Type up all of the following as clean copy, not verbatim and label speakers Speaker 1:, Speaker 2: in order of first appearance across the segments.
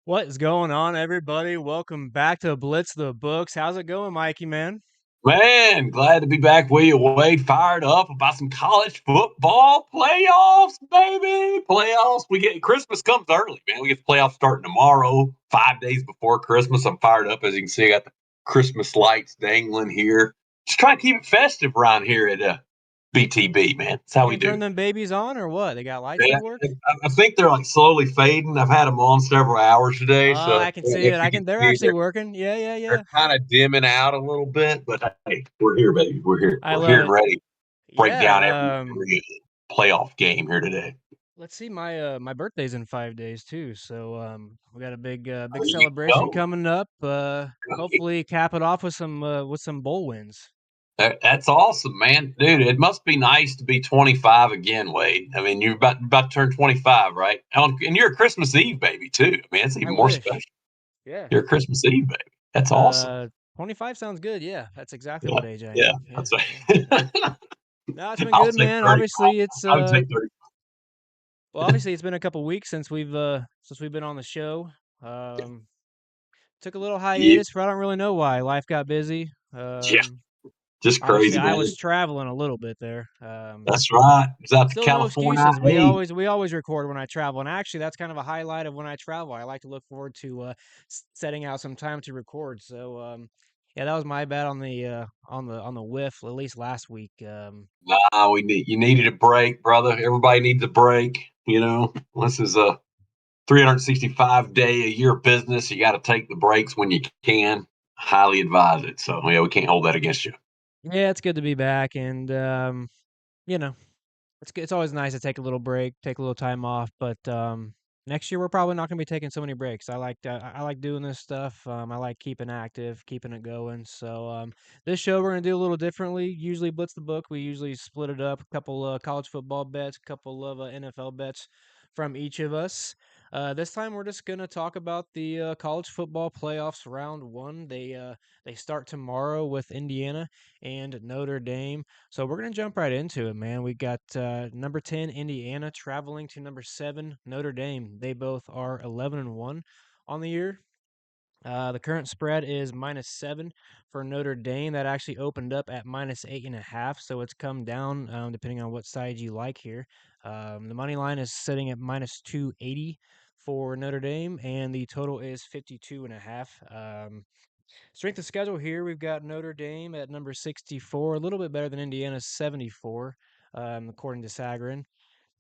Speaker 1: What is going on, everybody? Welcome back to Blitz the Books. How's it going, Mikey, man?
Speaker 2: Man, glad to be back with you, Wade. Fired up about some college football playoffs, baby. Playoffs. We get Christmas comes early, man. We get the playoffs starting tomorrow, 5 days before Christmas. I'm fired up. As you can see, I got the Christmas lights dangling here. Just trying to keep it festive around here at BTB, man. That's how
Speaker 1: You
Speaker 2: we
Speaker 1: gonna turn
Speaker 2: do.
Speaker 1: them babies on or what? They got lights
Speaker 2: Yeah,
Speaker 1: that work?
Speaker 2: I think they're like slowly fading. I've had them on several hours today, so
Speaker 1: I can see
Speaker 2: if
Speaker 1: it.
Speaker 2: you
Speaker 1: I
Speaker 2: can
Speaker 1: can. They're
Speaker 2: see,
Speaker 1: actually working. Yeah, yeah,
Speaker 2: they're
Speaker 1: yeah.
Speaker 2: kind of dimming out a little bit, but hey, we're here, baby. We're here.
Speaker 1: I
Speaker 2: We're
Speaker 1: love
Speaker 2: here and
Speaker 1: it.
Speaker 2: ready. Break down every,
Speaker 1: Yeah.
Speaker 2: every playoff game here today.
Speaker 1: Let's see. My birthday's in 5 days too, so we got a big
Speaker 2: There you
Speaker 1: celebration
Speaker 2: go.
Speaker 1: coming up. Hopefully cap it off with some bowl wins.
Speaker 2: That's awesome, man. Dude, it must be nice to be 25 again, Wade. I mean, you're about to turn 25, right? And you're a Christmas Eve baby, too. I mean, it's
Speaker 1: I
Speaker 2: even more
Speaker 1: wish.
Speaker 2: special.
Speaker 1: Yeah.
Speaker 2: You're a Christmas Eve baby. That's awesome.
Speaker 1: Uh, 25 sounds good. Yeah, that's exactly
Speaker 2: Yeah.
Speaker 1: what age I
Speaker 2: Yeah.
Speaker 1: am. Yeah,
Speaker 2: That's
Speaker 1: yeah,
Speaker 2: right.
Speaker 1: yeah. No, it's been
Speaker 2: I'll
Speaker 1: good,
Speaker 2: take
Speaker 1: man.
Speaker 2: 30.
Speaker 1: Obviously, it's
Speaker 2: I would take 30.
Speaker 1: obviously it's been a couple weeks since we've been on the show. Um, Took a little
Speaker 2: Yeah.
Speaker 1: hiatus, but I don't really know why. Life got busy.
Speaker 2: Yeah. Just
Speaker 1: Obviously
Speaker 2: crazy,
Speaker 1: I
Speaker 2: man.
Speaker 1: was traveling a little bit there.
Speaker 2: That's right. It's out to
Speaker 1: Still no
Speaker 2: California.
Speaker 1: excuses.
Speaker 2: Hey,
Speaker 1: We always record when I travel, and actually that's kind of a highlight of when I travel. I like to look forward to setting out some time to record. So yeah, that was my bad on the whiff. At least last week.
Speaker 2: nah, you needed a break, brother. Everybody needs a break. This is a 365-day a year business. You got to take the breaks when you can. Highly advise it. So yeah, we can't hold that against you.
Speaker 1: Yeah, it's good to be back, and you know, it's always nice to take a little break, take a little time off, but next year we're probably not gonna be taking so many breaks. I like doing this stuff. I like keeping active, keeping it going. So this show we're gonna do a little differently. Usually Blitz the Book, we usually split it up, a couple college football bets, a couple of NFL bets from each of us. This time we're just gonna talk about the college football playoffs round one. They start tomorrow with Indiana and Notre Dame. So we're gonna jump right into it, man. We got number 10 Indiana traveling to number 7 Notre Dame. They both are 11-1 on the year. The current spread is -7 for Notre Dame. That actually opened up at -8.5, so it's come down depending on what side you like here. The money line is sitting at -280 for Notre Dame, and the total is 52.5. Strength of schedule here, we've got Notre Dame at number 64, a little bit better than Indiana's 74, according to Sagarin.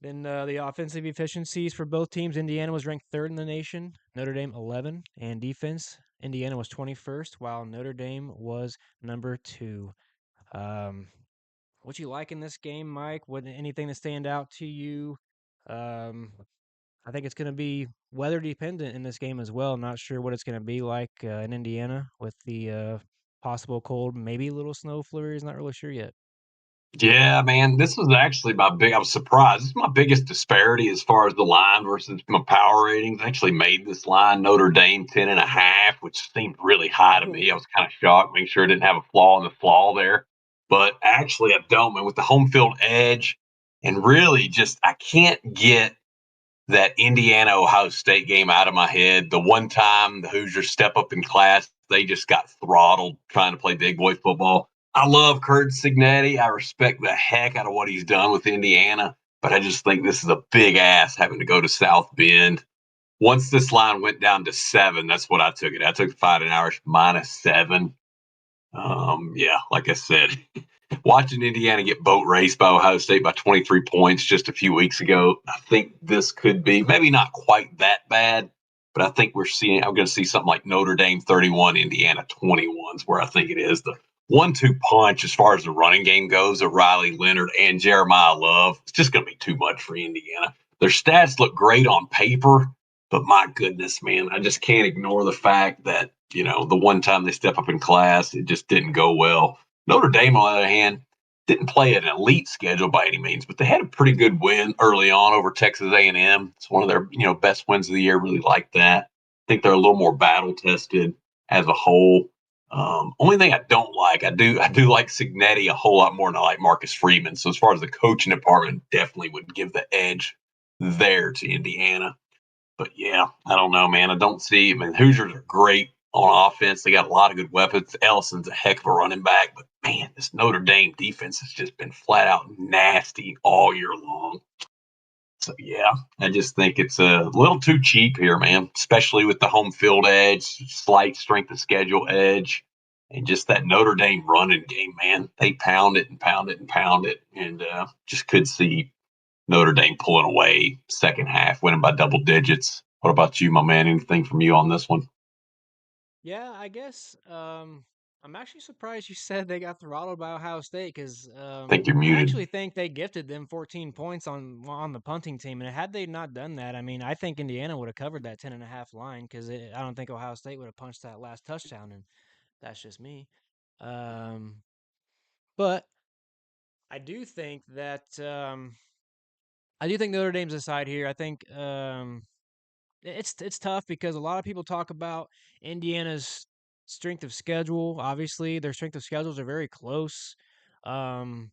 Speaker 1: Then the offensive efficiencies for both teams, Indiana was ranked third in the nation, Notre Dame 11, and defense, Indiana was 21st, while Notre Dame was number 2. Um, what you like in this game, Mike? What anything that stand out to you? Um, I think it's going to be weather dependent in this game as well. Not sure what it's going to be like in Indiana with the possible cold, maybe little snow flurries. Not really sure yet.
Speaker 2: Yeah, man, this was actually my big. I was surprised. This is my biggest disparity as far as the line versus my power ratings. I actually made this line Notre Dame 10.5, which seemed really high to me. I
Speaker 1: Oh,
Speaker 2: was kind of shocked, making sure it didn't have a flaw in the flaw there. But actually, I don't, man. With the home field edge, and really just I can't get that Indiana Ohio State game out of my head. The one time the Hoosiers step up in class, they just got throttled trying to play big boy football. I love Kurt Signetti. I respect the heck out of what he's done with Indiana, but I just think this is a big ass having to go to South Bend. Once this line went down to 7, that's what I took it. I took Fighting Irish -7. Yeah, like I said, watching Indiana get boat raced by Ohio State by 23 points just a few weeks ago, I think this could be maybe not quite that bad, but I think I'm going to see something like Notre Dame 31, Indiana 21 is where I think it is. The 1-2 punch as far as the running game goes of Riley Leonard and Jeremiah Love, it's just going to be too much for Indiana. Their stats look great on paper, but my goodness, man, I just can't ignore the fact that, the one time they step up in class, it just didn't go well. Notre Dame, on the other hand, didn't play an elite schedule by any means, but they had a pretty good win early on over Texas A&M. It's one of their best wins of the year. Really like that. I think they're a little more battle tested as a whole. Only thing I don't like, I do like Signetti a whole lot more than I like Marcus Freeman. So as far as the coaching department, definitely would give the edge there to Indiana. But yeah, I don't know, man. I don't see. I mean, Hoosiers are great on offense. They got a lot of good weapons. Ellison's a heck of a running back, but man, this Notre Dame defense has just been flat out nasty all year long. So yeah, I just think it's a little too cheap here, man. Especially with the home field edge, slight strength of schedule edge, and just that Notre Dame running game, man. They pound it and pound it and pound it, and just could see Notre Dame pulling away second half, winning by double digits. What about you, my man? Anything from you on this one?
Speaker 1: Yeah, I guess I'm actually surprised you said they got throttled by Ohio State because
Speaker 2: I think you're
Speaker 1: I
Speaker 2: muted.
Speaker 1: actually think they gifted them 14 points on the punting team, and had they not done that, I mean, I think Indiana would have covered that 10.5 line because I don't think Ohio State would have punched that last touchdown, and that's just me. Um, but I do think that I do think Notre Dame's aside here. I think it's tough because a lot of people talk about Indiana's strength of schedule. Obviously, their strength of schedules are very close. Um,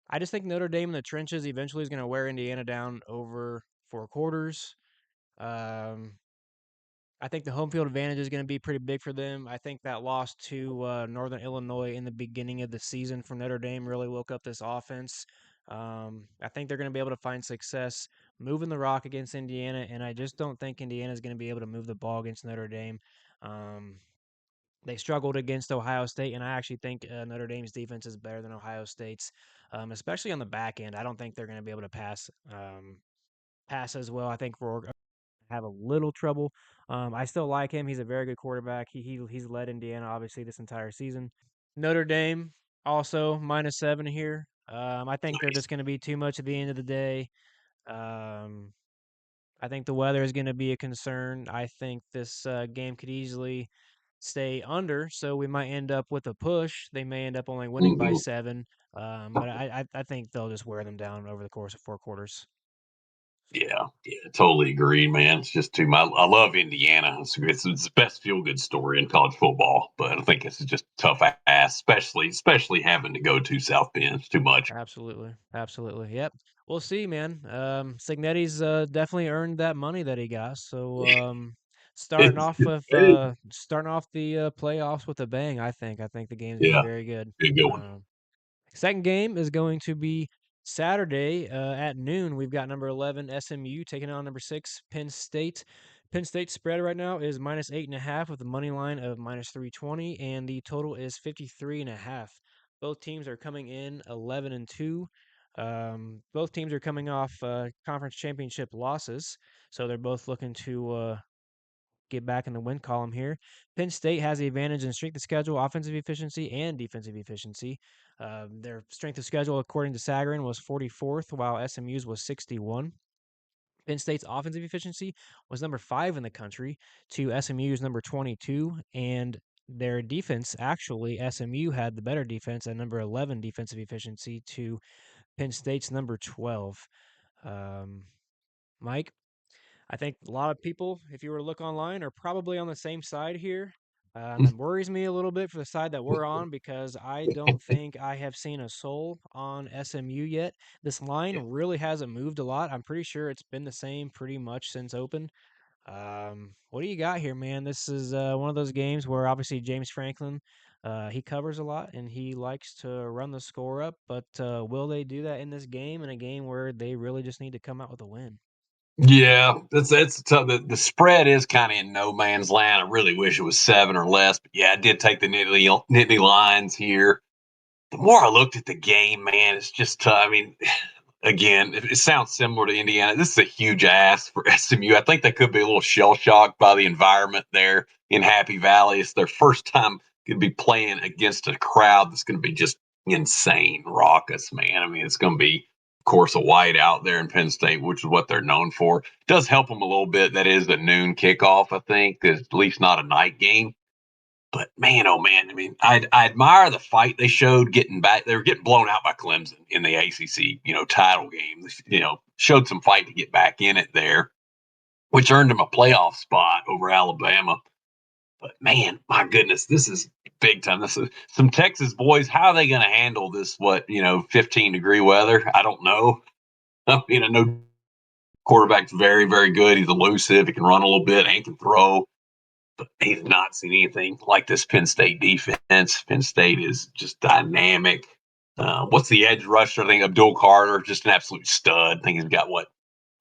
Speaker 1: I just think Notre Dame in the trenches eventually is going to wear Indiana down over 4 quarters. Um, I think the home field advantage is going to be pretty big for them. I think that loss to Northern Illinois in the beginning of the season for Notre Dame really woke up this offense. I think they're going to be able to find success moving the rock against Indiana, and I just don't think Indiana is going to be able to move the ball against Notre Dame. Um, they struggled against Ohio State, and I actually think Notre Dame's defense is better than Ohio State's, especially on the back end. I don't think they're going to be able to pass as well. I think we're have a little trouble. I still like him. He's a very good quarterback. He's led Indiana obviously this entire season. Notre Dame also -7 here. I think they're just going to be too much at the end of the day. Um, I think the weather is going to be a concern. I think this game could easily stay under, so we might end up with a push. They may end up only winning by
Speaker 2: Mm-hmm.
Speaker 1: 7, but I think they'll just wear them down over the course of 4 quarters.
Speaker 2: Yeah, yeah, totally agree, man. It's just too much. I love Indiana. It's the best feel good story in college football, but I think it's just tough ass, especially having to go to South Bend. It's too much.
Speaker 1: Absolutely. Absolutely. Yep. We'll see, man. Signetti's definitely earned that money that he got. So starting off the playoffs with a bang, I think. I think the game's gonna be
Speaker 2: Yeah,
Speaker 1: very good.
Speaker 2: good one.
Speaker 1: Um Second game is going to be Saturday at noon. We've got number 11 SMU taking on number 6 Penn State. Penn State's spread right now is -8.5 with a money line of -320, and the total is 53.5. Both teams are coming in 11-2. Both teams are coming off conference championship losses, so they're both looking to get back in the win column here. Penn State has the advantage in strength of schedule, offensive efficiency, and defensive efficiency. Their strength of schedule, according to Sagarin, was 44th, while SMU's was 61. Penn State's offensive efficiency was number 5 in the country to SMU's number 22, and their defense, actually, SMU had the better defense at number 11 defensive efficiency to Penn State's number 12. Um, Mike, I think a lot of people, if you were to look online, are probably on the same side here. It worries me a little bit for the side that we're on because I don't think I have seen a soul on SMU yet. This line really hasn't moved a lot. I'm pretty sure it's been the same pretty much since open. What do you got here, man? This is one of those games where obviously James Franklin, he covers a lot and he likes to run the score up, but will they do that in this game, in a game where they really just need to come out with a win?
Speaker 2: Yeah, that's tough. The spread is kind of in no man's land. I really wish it was 7 or less, but yeah, I did take the Nittany lines here. The more I looked at the game, man, it's just tough. I mean, again, it sounds similar to Indiana. This is a huge ask for SMU. I think they could be a little shell shocked by the environment there in Happy Valley. It's their first time going to be playing against a crowd that's going to be just insane, raucous, man. I mean, it's going to be, of course, a white out there in Penn State, which is what they're known for. It does help them a little bit. That is a noon kickoff, I think. It's at least not a night game. But man, oh man, I mean, I admire the fight they showed getting back. They were getting blown out by Clemson in the ACC, title game. Showed some fight to get back in it there, which earned them a playoff spot over Alabama. But man, my goodness, this is big time. This is some Texas boys. How are they going to handle this? 15-degree weather? I don't know. I mean, I know Quarterback's very, very good. He's elusive. He can run a little bit and can throw. But he's not seen anything like this Penn State defense. Penn State is just dynamic. What's the edge rusher? I think Abdul Carter, just an absolute stud. I think he's got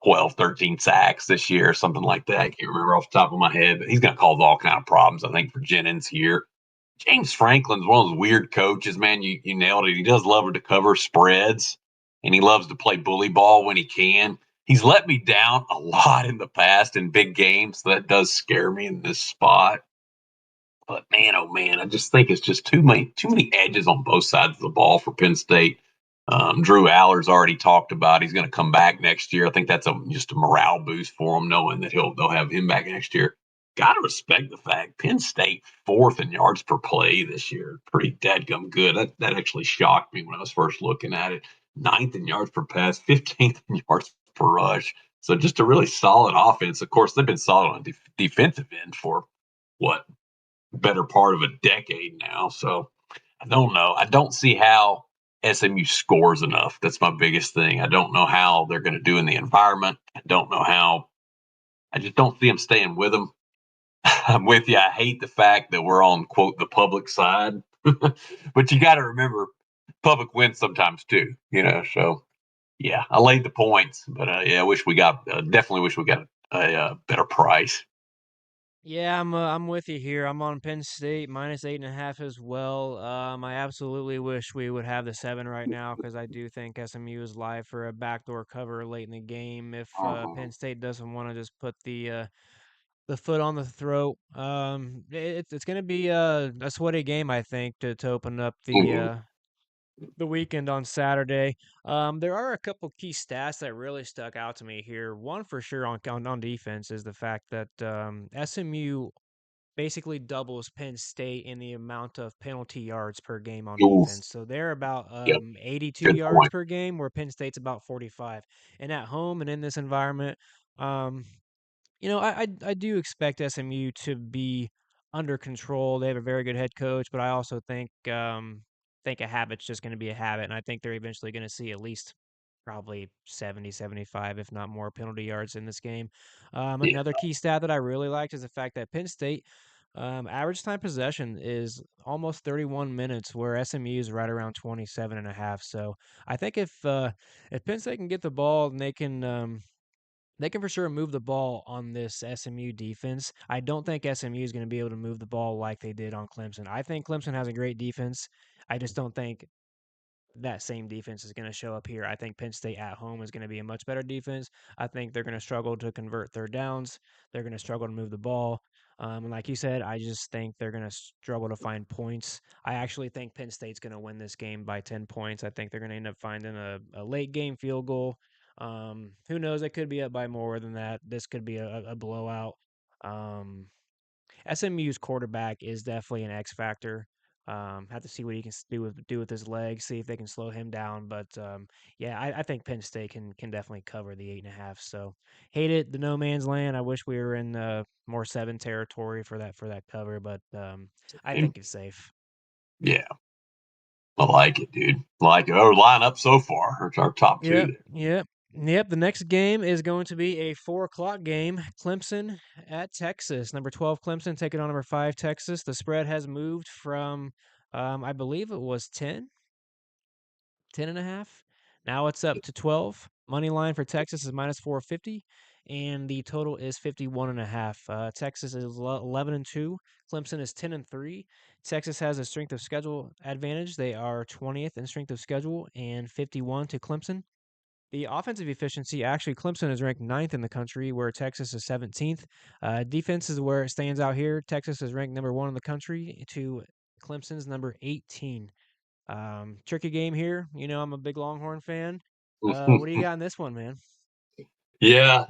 Speaker 2: 12, 13 sacks this year, something like that. I can't remember off the top of my head, but he's going to cause all kind of problems, I think, for Jennings here. James Franklin's one of those weird coaches, man. You nailed it. He does love to cover spreads, and he loves to play bully ball when he can. He's let me down a lot in the past in big games. So that does scare me in this spot. But man, oh man, I just think it's just too many edges on both sides of the ball for Penn State. Drew Aller's already talked about he's going to come back next year. I think that's just a morale boost for him, knowing that they'll have him back next year. Got to respect the fact Penn State fourth in yards per play this year, pretty dadgum good. That actually shocked me when I was first looking at it. Ninth in yards per pass, 15th in yards per rush. So just a really solid offense. Of course, they've been solid on defensive end for what better part of a decade now. So I don't know. I don't see how SMU scores enough. That's my biggest thing. I don't know how they're going to do in the environment. I don't know how. I just don't see them staying with them. I'm with you. I hate the fact that we're on quote the public side, but you got to remember, public wins sometimes too. So yeah, I laid the points, but yeah, I wish we got definitely wish we got a better price.
Speaker 1: Yeah, I'm with you here. I'm on Penn State minus 8.5 as well. I absolutely wish we would have the 7 right now because I do think SMU is live for a backdoor cover late in the game. If Penn State doesn't want to just put the foot on the throat, it's going to be a sweaty game, I think, to open up
Speaker 2: Mm-hmm.
Speaker 1: the weekend on Saturday. There are a couple key stats that really stuck out to me here. One for sure on defense is the fact that SMU basically doubles Penn State in the amount of penalty yards per game on
Speaker 2: Ooh,
Speaker 1: defense. So they're about
Speaker 2: yep,
Speaker 1: 82
Speaker 2: good
Speaker 1: yards
Speaker 2: point.
Speaker 1: per game, where Penn State's about 45. And at home and in this environment, um, I do expect SMU to be under control. They have a very good head coach, but I also think a habit's just going to be a habit, and I think they're eventually going to see at least probably 70, 75, if not more penalty yards in this game.
Speaker 2: Yeah.
Speaker 1: Another key stat that I really liked is the fact that Penn State average time possession is almost 31 minutes, where SMU is right around 27 and a half. So I think if Penn State can get the ball and they can for sure move the ball on this SMU defense. I don't think SMU is going to be able to move the ball like they did on Clemson. I think Clemson has a great defense. I just don't think that same defense is going to show up here. I think Penn State at home is going to be a much better defense. I think they're going to struggle to convert third downs. They're going to struggle to move the ball. And like you said, I just think they're going to struggle to find points. I actually think Penn State's going to win this game by 10 points. I think they're going to end up finding a late game field goal. Who knows? It could be up by more than that. This could be a blowout. Um, SMU's quarterback is definitely an X factor. Have to see what he can do with his legs, see if they can slow him down. But yeah, I think Penn State can definitely cover the 8.5. So hate it, the no man's land. I wish we were in more 7 territory for that cover, but I think it's safe.
Speaker 2: Yeah, I like it, dude. Like it. Our lineup so far. It's our top two
Speaker 1: Yep,
Speaker 2: there.
Speaker 1: yep, yep. The next game is going to be a 4 o'clock game. Clemson at Texas. Number 12 Clemson taking on number 5 Texas. The spread has moved from, I believe it was 10.5. Now it's up to 12. Money line for Texas is minus 450, and the total is 51.5. Texas is 11-2. Clemson is 10-3. Texas has a strength of schedule advantage. They are 20th in strength of schedule and 51 to Clemson. The offensive efficiency, actually, Clemson is ranked 9th in the country, where Texas is 17th. Defense is where it stands out here. Texas is ranked number 1 in the country to Clemson's number 18. Tricky game here. I'm a big Longhorn fan. What do you got in this one, man?
Speaker 2: Yeah,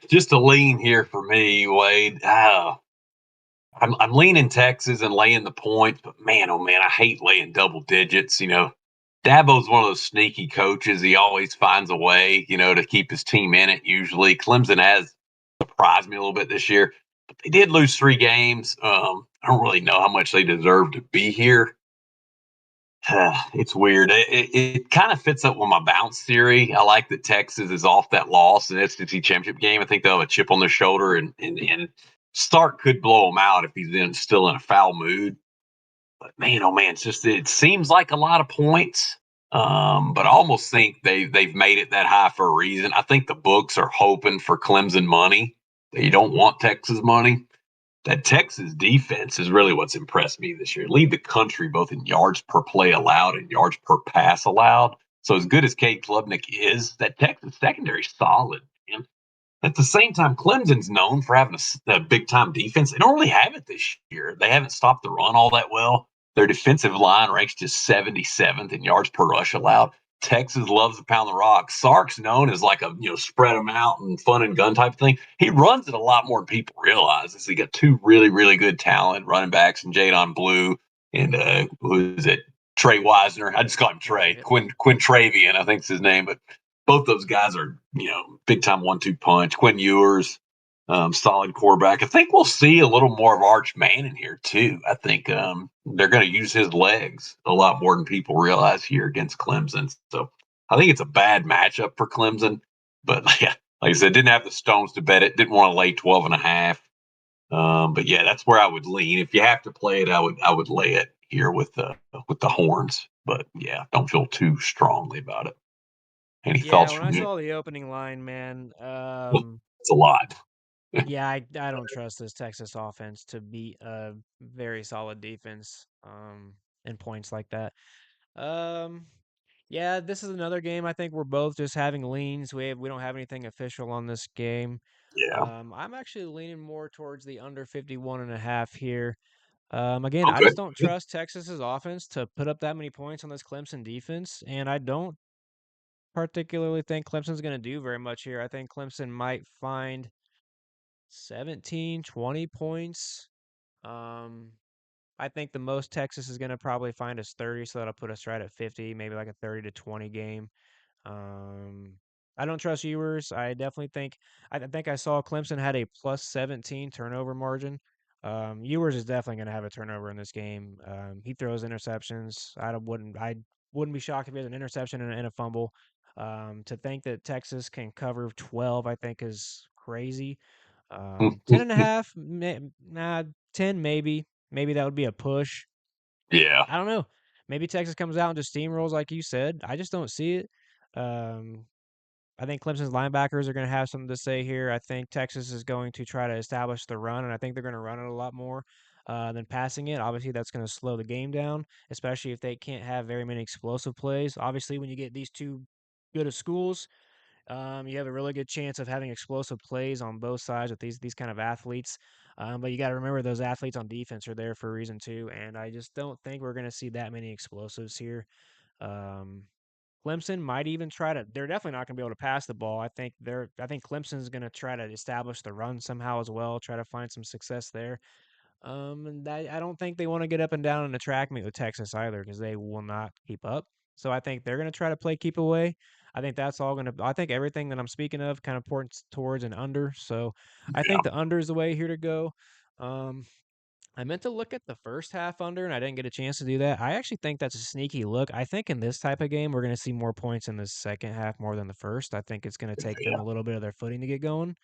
Speaker 2: just a lean here for me, Wade. I'm leaning Texas and laying the points, but man, oh man, I hate laying double digits. Dabo's one of those sneaky coaches. He always finds a way, to keep his team in it. Usually, Clemson has surprised me a little bit this year, but they did lose 3 games. I don't really know how much they deserve to be here. It's weird. It kind of fits up with my bounce theory. I like that Texas is off that loss in the SEC championship game. I think they'll have a chip on their shoulder, and Stark could blow them out if he's still in a foul mood. But man, oh man, it seems like a lot of points. But I almost think they've made it that high for a reason. I think the books are hoping for Clemson money. They don't want Texas money. That Texas defense is really what's impressed me this year. Lead the country both in yards per play allowed and yards per pass allowed. So as good as Cade Klubnik is, that Texas secondary is solid. Man. At the same time, Clemson's known for having a big time defense. They don't really have it this year. They haven't stopped the run all that well. Their defensive line ranks just 77th in yards per rush allowed. Texas loves to pound the rock. Sark's known as like a spread them out and fun and gun type of thing. He runs it a lot more than people realize. He got two really good talent running backs and Jadon Blue and who is it? Trey Wisner. I just call him
Speaker 1: Right.
Speaker 2: Trey.
Speaker 1: Yep.
Speaker 2: Quinn Travian, I think is his name, but both those guys are, big time 1-2 punch. Quinn Ewers, solid quarterback. I think we'll see a little more of Arch Manning here too. I think they're going to use his legs a lot more than people realize here against Clemson. So I think it's a bad matchup for Clemson. But yeah, like I said, didn't have the stones to bet it. Didn't want to lay 12 and a half. But yeah, that's where I would lean. If you have to play it, I would lay it here with the horns. But yeah, don't feel too strongly about it. Any
Speaker 1: Yeah,
Speaker 2: thoughts
Speaker 1: when
Speaker 2: from
Speaker 1: I
Speaker 2: you?
Speaker 1: saw the opening line, man,
Speaker 2: It's a lot.
Speaker 1: yeah, I don't trust this Texas offense to beat a very solid defense in points like that. Um, yeah, this is another game I think we're both just having leans. We don't have anything official on this game.
Speaker 2: Yeah.
Speaker 1: I'm actually leaning more towards the under 51.5 here. Again, I
Speaker 2: Okay.
Speaker 1: just don't trust Texas's offense to put up that many points on this Clemson defense, and I don't particularly think Clemson's going to do very much here. I think Clemson might find 17, 20 points. Um, I think the most Texas is going to probably find us 30, so that'll put us right at 50, maybe like a 30 to 20 game. Um, I don't trust Ewers. I think I saw Clemson had a plus 17 turnover margin. Ewers is definitely going to have a turnover in this game. He throws interceptions. I wouldn't be shocked if he has an interception and a fumble. To think that Texas can cover 12, I think is crazy. 10 and a half, nah, 10 maybe. Maybe that would be a push.
Speaker 2: Yeah.
Speaker 1: I don't know. Maybe Texas comes out and just steamrolls like you said. I just don't see it. Um, I think Clemson's linebackers are going to have something to say here. I think Texas is going to try to establish the run, and I think they're going to run it a lot more than passing it. Obviously, that's going to slow the game down, especially if they can't have very many explosive plays. Obviously, when you get these two good of schools, you have a really good chance of having explosive plays on both sides with these kind of athletes. But you got to remember those athletes on defense are there for a reason too, and I just don't think we're going to see that many explosives here. Um, Clemson might even try to. They're definitely not going to be able to pass the ball. I think Clemson's going to try to establish the run somehow as well. Try to find some success there. And I don't think they want to get up and down in the track meet with Texas either because they will not keep up. So I think they're going to try to play keep away. I think that's all going to. I think everything that I'm speaking of kind of points towards an under. So I
Speaker 2: Yeah.
Speaker 1: think the under is the way here to go. Um, I meant to look at the first half under, and I didn't get a chance to do that. I actually think that's a sneaky look. I think in this type of game, we're going to see more points in the second half more than the first. I think it's going to take them
Speaker 2: Yeah.
Speaker 1: a little bit of their footing to get going.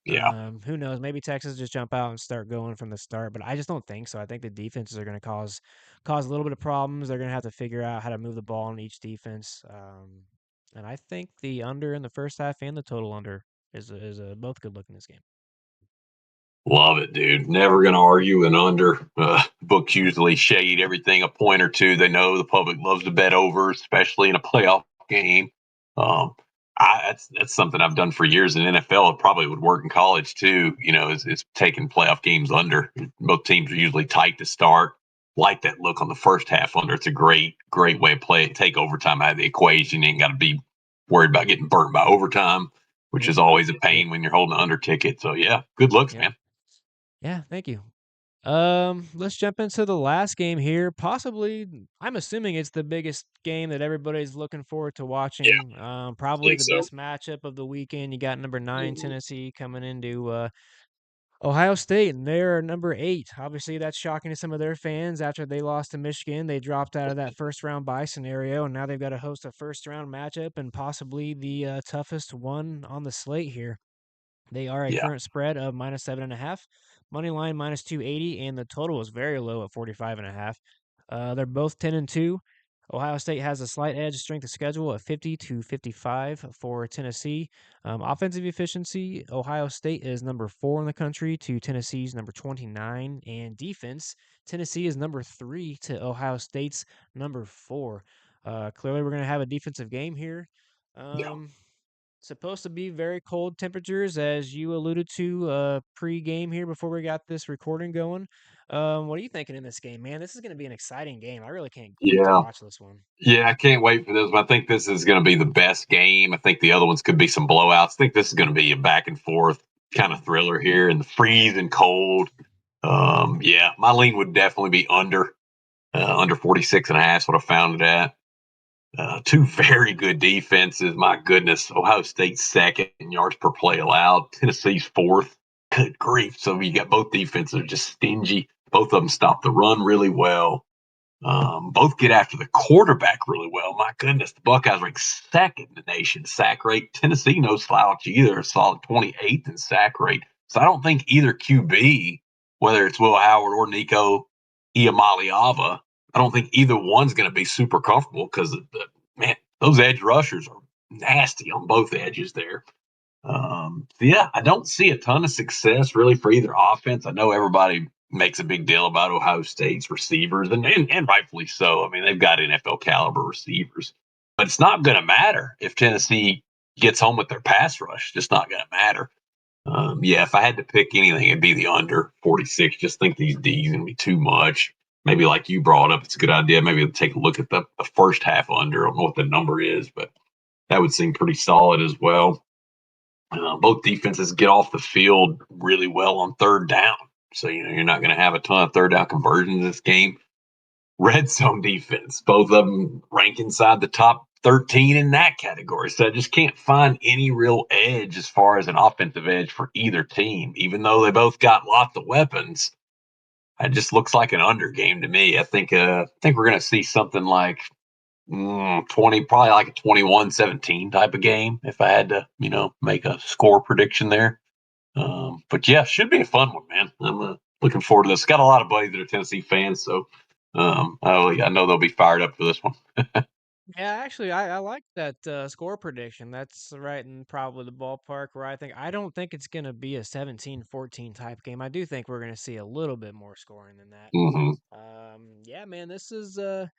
Speaker 2: Yeah.
Speaker 1: Who knows? Maybe Texas just jump out and start going from the start, but I just don't think so. I think the defenses are going to cause a little bit of problems. They're going to have to figure out how to move the ball in each defense. And I think the under in the first half and the total under is both good look in this game.
Speaker 2: Love it, dude. Never going to argue an under. Books usually shade everything a point or two. They know the public loves to bet over, especially in a playoff game. Um, that's something I've done for years in NFL. It probably would work in college too. Is taking playoff games under. Both teams are usually tight to start. Like that look on the first half under. It's a great way to play it. Take overtime out of the equation. You ain't got to be worried about getting burnt by overtime, which
Speaker 1: Yep.
Speaker 2: is always a
Speaker 1: Yep.
Speaker 2: pain when you're holding an under ticket. So yeah, good looks,
Speaker 1: Yep.
Speaker 2: man.
Speaker 1: Yeah. Thank you. Let's jump into the last game here. Possibly, I'm assuming it's the biggest game that everybody's looking forward to
Speaker 2: Yeah,
Speaker 1: watching.
Speaker 2: I
Speaker 1: Probably
Speaker 2: think
Speaker 1: the
Speaker 2: so.
Speaker 1: best matchup of the weekend. You got number 9
Speaker 2: Mhm.
Speaker 1: Tennessee coming into Ohio State, and they're number 8. Obviously, that's shocking to some of their fans. After they lost to Michigan, they dropped out of that first round bye scenario, and now they've got to host a first round matchup and possibly the toughest one on the slate here. They are a
Speaker 2: Yeah,
Speaker 1: current spread of -7.5, money line -280, and the total is very low at 45.5. They're both 10-2. Ohio State has a slight edge strength of schedule at 50 to 55 for Tennessee. Offensive efficiency, Ohio State is number 4 in the country to Tennessee's number 29, and defense, Tennessee is number 3 to Ohio State's number 4. Clearly, we're going to have a defensive game here.
Speaker 2: yeah.
Speaker 1: Um, Supposed to be very cold temperatures, as you alluded to pre-game here before we got this recording going. What are you thinking in this game, man? This is going to be an exciting game. I really can't wait to
Speaker 2: Yeah.
Speaker 1: watch this one.
Speaker 2: Yeah, I can't wait for this one. I think this is going to be the best game. I think the other ones could be some blowouts. I think this is going to be a back and forth kind of thriller here in the freezing cold. Yeah, my lean would definitely be under 46 and a half. What I found it at. Two very good defenses. My goodness, Ohio State's second in yards per play allowed. Tennessee's fourth. Good grief. So you got both defenses are just stingy. Both of them stop the run really well. Both get after the quarterback really well. My goodness, the Buckeyes rank second in the nation sack rate. Tennessee no slouch either, a solid 28th in sack rate. So I don't think either QB, whether it's Will Howard or Nico Iamaleava, I don't think either one's going to be super comfortable because man, those edge rushers are nasty on both edges there. So yeah, I don't see a ton of success really for either offense. I know everybody makes a big deal about Ohio State's receivers, and rightfully so. I mean, they've got NFL caliber receivers, but it's not going to matter if Tennessee gets home with their pass rush. It's just not going to matter. Yeah, if I had to pick anything, it'd be the under 46. Just think these D's going to be too much. Maybe like you brought up, it's a good idea. Maybe take a look at the first half under. I don't know what the number is, but that would seem pretty solid as well. Both defenses get off the field really well on third down. So, you're not going to have a ton of third down conversions in this game. Red zone defense, both of them rank inside the top 13 in that category. So I just can't find any real edge as far as an offensive edge for either team, even though they both got lots of weapons. It just looks like an under game to me. I think we're going to see something like 20, probably like a 21-17 type of game if I had to, make a score prediction there. But yeah, should be a fun one, man. I'm looking forward to this. Got a lot of buddies that are Tennessee fans, so I know they'll be fired up for this one.
Speaker 1: Yeah, actually, I like that score prediction. That's right in probably the ballpark where I don't think it's going to be a 17-14 type game. I do think we're going to see a little bit more scoring than that.
Speaker 2: Mm-hmm.
Speaker 1: Yeah, man, this is a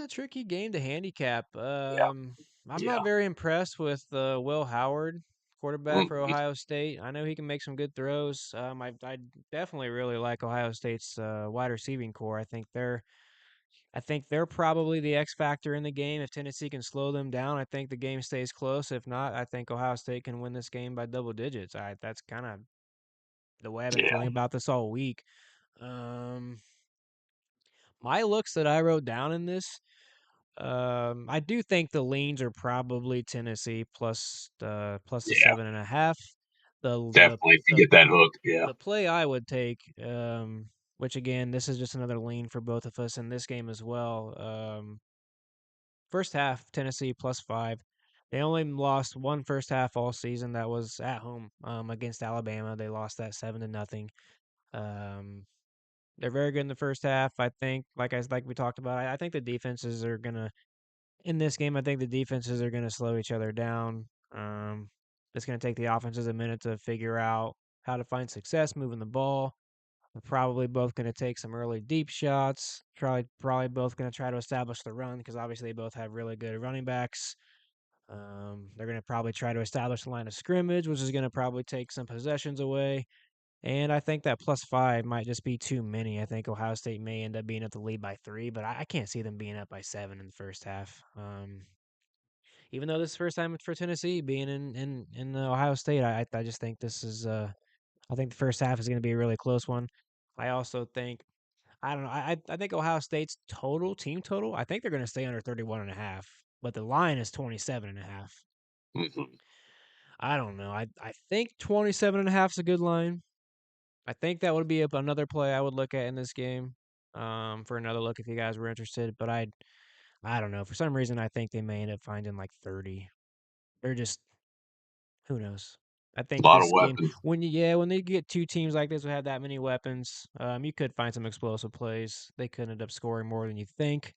Speaker 1: tricky game to handicap.
Speaker 2: Yeah,
Speaker 1: I'm not
Speaker 2: yeah,
Speaker 1: very impressed with Will Howard, quarterback for
Speaker 2: mm-hmm.
Speaker 1: Ohio State. I know he can make some good throws. I definitely really like Ohio State's wide receiving core. I think they're probably the X factor in the game. If Tennessee can slow them down, I think the game stays close. If not, I think Ohio State can win this game by double digits. That's kind of the way I've been
Speaker 2: Yeah,
Speaker 1: feeling about this all week. Um, my looks that I wrote down in this. I do think the leans are probably Tennessee plus the
Speaker 2: yeah,
Speaker 1: 7.5. The the
Speaker 2: definitely. If you
Speaker 1: the
Speaker 2: get that hook, yeah,
Speaker 1: the play I would take, which again, this is just another lean for both of us in this game as well. First half, Tennessee +5. They only lost one first half all season. That was at home against Alabama. They lost that 7-0. Um, they're very good in the first half. I think, like we talked about, I think the defenses are gonna in this game. I think the defenses are gonna slow each other down. It's gonna take the offenses a minute to figure out how to find success moving the ball. We're probably both going to take some early deep shots. Probably both going to try to establish the run because obviously they both have really good running backs. They're going to probably try to establish the line of scrimmage, which is going to probably take some possessions away. And I think that +5 might just be too many. I think Ohio State may end up being up the lead by 3, but I can't see them being up by 7 in the first half. Even though this is the first time for Tennessee being in Ohio State, I just think this is I think the first half is going to be a really close one. I also think I don't know. I think Ohio State's team total, I think they're going to stay under 31.5, but the line is 27.5.
Speaker 2: mm-hmm.
Speaker 1: I don't know. I think 27.5 is a good line. I think that would be another play I would look at in this game, for another look if you guys were interested. But I don't know. For some reason, I think they may end up finding like 30. They're just who knows. I
Speaker 2: A
Speaker 1: think
Speaker 2: lot of
Speaker 1: this game
Speaker 2: weapons.
Speaker 1: when they get two teams like this who have that many weapons, you could find some explosive plays. They could end up scoring more than you think.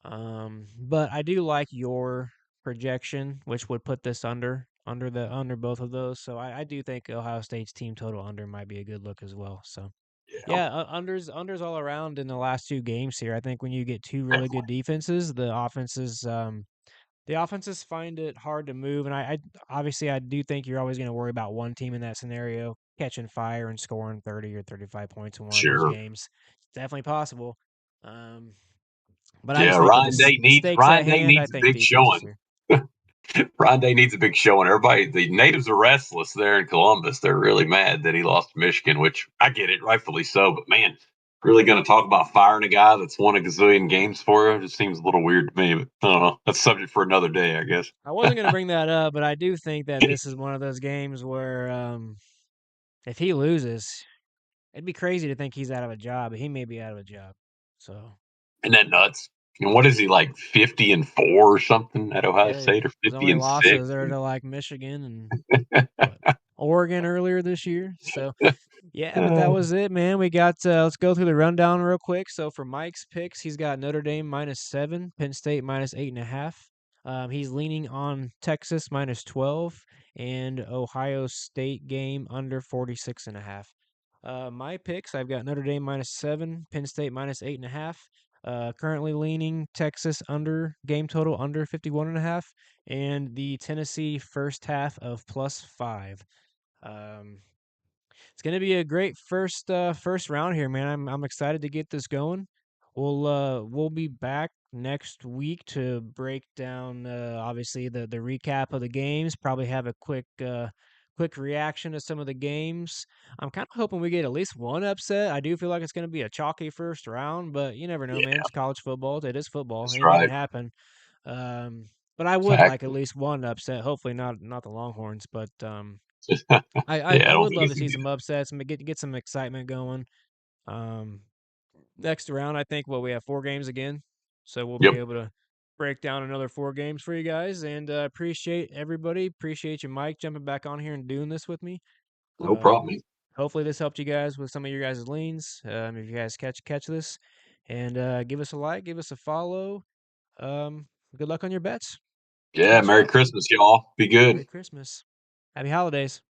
Speaker 1: But I do like your projection, which would put this under both of those. So I do think Ohio State's team total under might be a good look as well. So
Speaker 2: Yeah,
Speaker 1: yeah, unders all around in the last two games here. I think when you get two really good
Speaker 2: definitely.
Speaker 1: defenses, the offenses find it hard to move. And I obviously I do think you're always going to worry about one team in that scenario catching fire and scoring 30 or 35 points in one of those
Speaker 2: Sure.
Speaker 1: games. It's definitely possible. Um, but I
Speaker 2: Yeah,
Speaker 1: just think with the stakes at
Speaker 2: Ryan Day
Speaker 1: hand, I
Speaker 2: needs a
Speaker 1: think
Speaker 2: big
Speaker 1: defenses
Speaker 2: showing.
Speaker 1: here.
Speaker 2: Ryan Day needs a big showing. Everybody, the natives are restless there in Columbus. They're really mad that he lost to Michigan, which I get it, rightfully so. But man, really going to talk about firing a guy that's won a gazillion games for you? It just seems a little weird to me. But I don't know. That's subject for another day, I guess.
Speaker 1: I wasn't going to bring that up, but I do think that this is one of those games where if he loses, it'd be crazy to think he's out of a job, but he may be out of a job. So
Speaker 2: Isn't that nuts? And what is he like 50-4 or something at Ohio
Speaker 1: yeah,
Speaker 2: State or
Speaker 1: his
Speaker 2: fifty
Speaker 1: only
Speaker 2: and six?
Speaker 1: losses are to like Michigan and what Oregon earlier this year. So yeah, but that
Speaker 2: Uh,
Speaker 1: was it, man. We got let's go through the rundown real quick. So for Mike's picks, he's got Notre Dame -7, Penn State -8.5. He's leaning on Texas -12 and Ohio State game under 46.5. My picks, I've got Notre Dame -7, Penn State -8.5. Currently leaning Texas under game total under 51.5, and the Tennessee first half of +5. Um, it's gonna be a great first round here, man. I'm excited to get this going. We'll be back next week to break down obviously the recap of the games. Probably have a quick reaction to some of the games. I'm kind of hoping we get at least one upset. I do feel like it's gonna be a chalky first round, but you never know, man.
Speaker 2: yeah,
Speaker 1: It's college football. It is football.
Speaker 2: that's
Speaker 1: Anything can
Speaker 2: right.
Speaker 1: happen. Um, but I would like at
Speaker 2: Exactly.
Speaker 1: least one upset. Hopefully not the Longhorns, but
Speaker 2: Yeah, I
Speaker 1: I
Speaker 2: don't
Speaker 1: would
Speaker 2: think
Speaker 1: love
Speaker 2: it's
Speaker 1: to
Speaker 2: gonna
Speaker 1: see
Speaker 2: be.
Speaker 1: some upsets and get some excitement going. Um, Next round, I think we have 4 games again, so we'll be
Speaker 2: Yep,
Speaker 1: able to break down another 4 games for you guys. And appreciate everybody. Appreciate you, Mike, jumping back on here and doing this with me.
Speaker 2: no problem.
Speaker 1: Um, Hopefully this helped you guys with some of your guys' leans. If you guys catch this, and give us a like, give us a follow. Good luck on your bets.
Speaker 2: Yeah,
Speaker 1: Catch
Speaker 2: Merry
Speaker 1: y'all.
Speaker 2: Christmas, y'all. Be good.
Speaker 1: Merry Christmas. Happy holidays.